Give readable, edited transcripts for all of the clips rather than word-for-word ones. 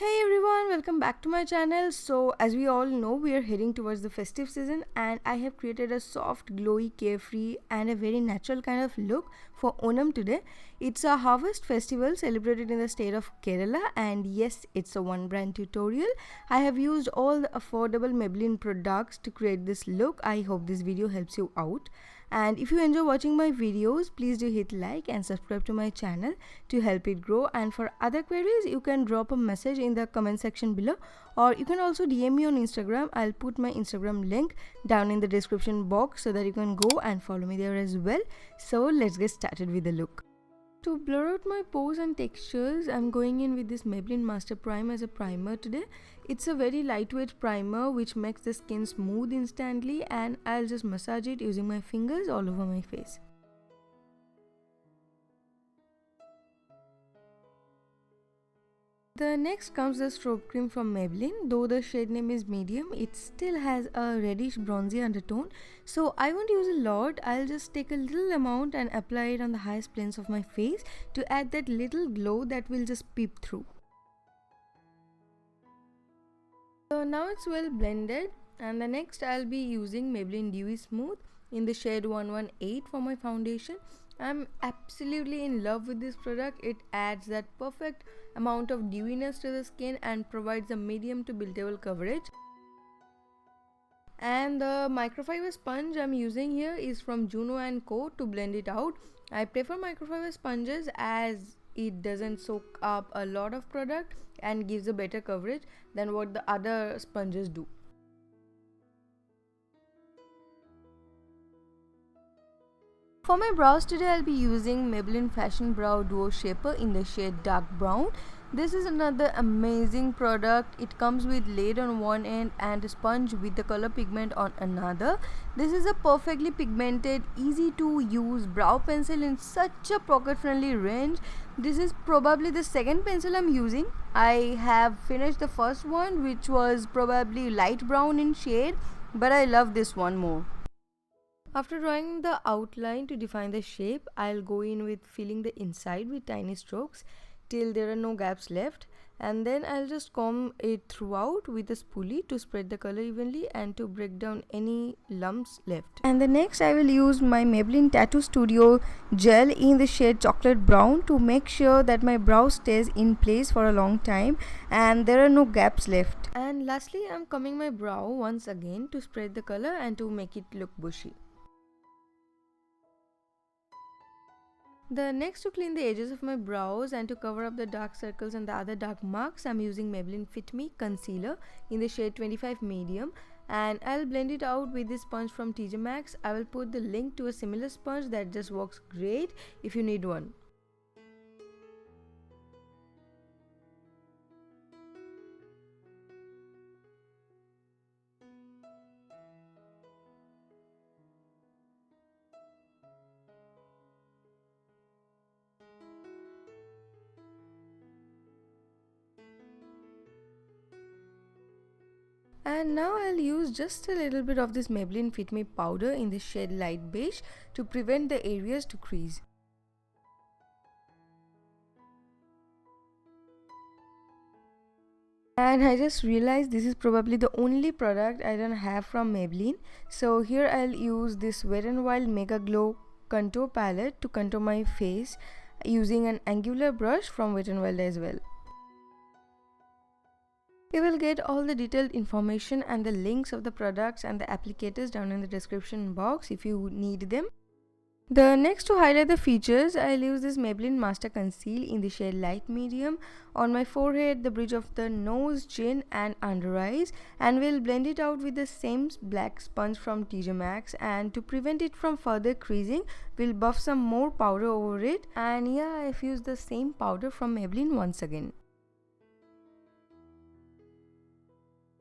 Hey everyone, welcome back to my channel. So as we all know, we are heading towards the festive season and I have created a soft, glowy, carefree and a very natural kind of look for Onam today. It's a harvest festival celebrated in the state of Kerala, and yes, it's a one brand tutorial. I have used all the affordable Maybelline products to create this look. I hope this video helps you out. And if you enjoy watching my videos, please do hit like and subscribe to my channel to help it grow. And for other queries, you can drop a message in the comment section below, or you can also DM me on Instagram. I'll put my Instagram link down in the description box so that you can go and follow me there as well. So let's get started with the look. To blur out my pores and textures, I'm going in with this Maybelline Master Prime as a primer today. It's a very lightweight primer which makes the skin smooth instantly, and I'll just massage it using my fingers all over my face. The next comes the strobe cream from Maybelline. Though the shade name is medium, it still has a reddish bronzy undertone. So I won't use a lot. I'll just take a little amount and apply it on the highest planes of my face to add that little glow that will just peep through. So now it's well blended, and the next I'll be using Maybelline Dewy Smooth in the shade 118 for my foundation. I'm absolutely in love with this product. It adds that perfect amount of dewiness to the skin and provides a medium to buildable coverage. And the microfiber sponge I'm using here is from Juno & Co. to blend it out. I prefer microfiber sponges as it doesn't soak up a lot of product and gives a better coverage than what the other sponges do. For my brows today, I'll be using Maybelline Fashion Brow Duo Shaper in the shade Dark Brown. This is another amazing product. It comes with lid on one end and a sponge with the color pigment on another. This is a perfectly pigmented, easy to use brow pencil in such a pocket friendly range. This is probably the second pencil I'm using. I have finished the first one, which was probably light brown in shade, but I love this one more. After drawing the outline to define the shape, I'll go in with filling the inside with tiny strokes till there are no gaps left, and then I'll just comb it throughout with a spoolie to spread the color evenly and to break down any lumps left. And the next I will use my Maybelline Tattoo Studio gel in the shade Chocolate Brown to make sure that my brow stays in place for a long time and there are no gaps left. And lastly, I'm combing my brow once again to spread the color and to make it look bushy. The next, to clean the edges of my brows and to cover up the dark circles and the other dark marks, I'm using Maybelline Fit Me Concealer in the shade 25 Medium, and I'll blend it out with this sponge from TJ Maxx. I will put the link to a similar sponge that just works great if you need one. And now I'll use just a little bit of this Maybelline Fit Me powder in the shade Light Beige to prevent the areas to crease. And I just realized this is probably the only product I don't have from Maybelline. So here I'll use this Wet n Wild Mega Glow contour palette to contour my face using an angular brush from Wet n Wild as well. You will get all the detailed information and the links of the products and the applicators down in the description box if you need them. The next, to highlight the features, I'll use this Maybelline Master Conceal in the shade Light Medium on my forehead, the bridge of the nose, chin and under eyes, and we'll blend it out with the same black sponge from TJ Maxx, and to prevent it from further creasing, we'll buff some more powder over it. And yeah, I've used the same powder from Maybelline once again.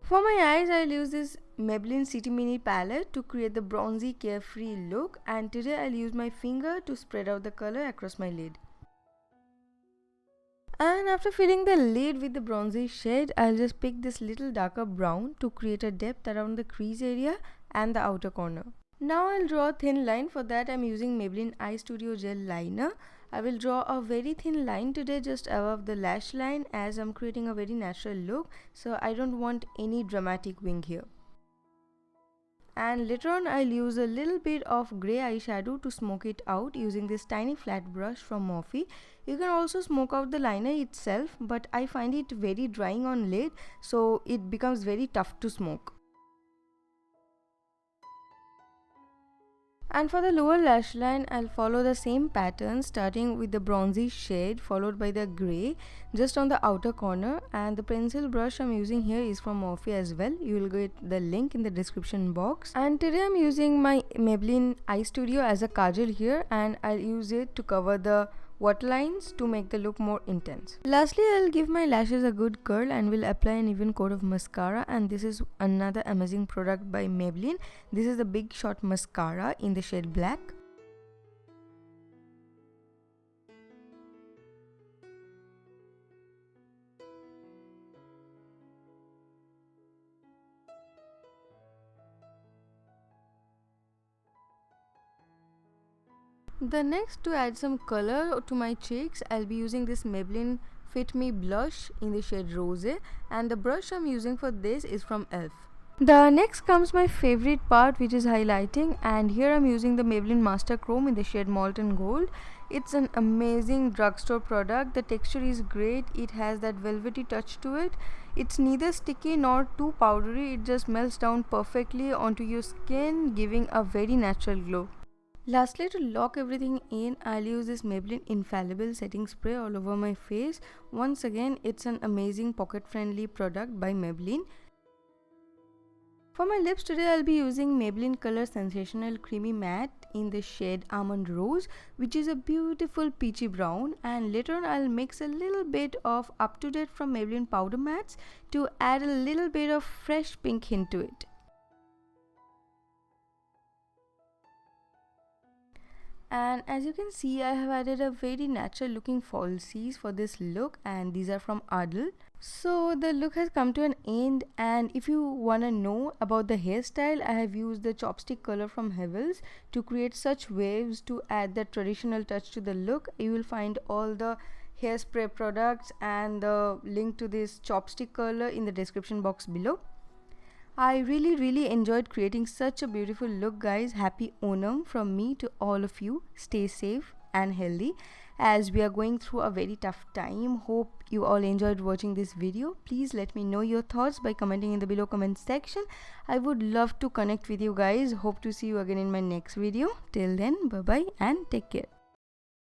For my eyes, I'll use this Maybelline City Mini palette to create the bronzy carefree look, and today I'll use my finger to spread out the color across my lid. And after filling the lid with the bronzy shade, I'll just pick this little darker brown to create a depth around the crease area and the outer corner. Now I'll draw a thin line. For that I'm using Maybelline Eye Studio Gel Liner. I will draw a very thin line today just above the lash line, as I'm creating a very natural look, so I don't want any dramatic wing here. And later on I'll use a little bit of grey eyeshadow to smoke it out using this tiny flat brush from Morphe. You can also smoke out the liner itself, but I find it very drying on lid, so it becomes very tough to smoke. And for the lower lash line, I'll follow the same pattern, starting with the bronzy shade followed by the grey just on the outer corner. And the pencil brush I'm using here is from Morphe as well. You will get the link in the description box. And today I'm using my Maybelline Eye Studio as a kajal here, and I'll use it to cover the waterlines to make the look more intense. Lastly, I'll give my lashes a good curl and will apply an even coat of mascara, and this is another amazing product by Maybelline. This is the Big Shot Mascara in the shade black. The next, to add some color to my cheeks, I'll be using this Maybelline Fit Me blush in the shade Rose, and the brush I'm using for this is from e.l.f. The next comes my favorite part, which is highlighting, and here I'm using the Maybelline Master Chrome in the shade Molten Gold. It's an amazing drugstore product. The texture is great. It has that velvety touch to it. It's neither sticky nor too powdery. It just melts down perfectly onto your skin, giving a very natural glow. Lastly, to lock everything in, I'll use this Maybelline Infallible setting spray all over my face. Once again, it's an amazing pocket-friendly product by Maybelline. For my lips today, I'll be using Maybelline Color Sensational Creamy Matte in the shade Almond Rose, which is a beautiful peachy brown. And later on, I'll mix a little bit of Up to Date from Maybelline Powder Mattes to add a little bit of fresh pink hint to it. And as you can see, I have added a very natural looking falsies for this look, and these are from Ardell. So the look has come to an end, and if you want to know about the hairstyle, I have used the chopstick color from Heavels to create such waves to add that traditional touch to the look. You will find all the hairspray products and the link to this chopstick color in the description box below. I really enjoyed creating such a beautiful look, guys. Happy Onam from me to all of you. Stay safe and healthy as we are going through a very tough time. Hope you all enjoyed watching this video. Please let me know your thoughts by commenting in the below comment section. I would love to connect with you guys. Hope to see you again in my next video. Till then, bye bye and take care.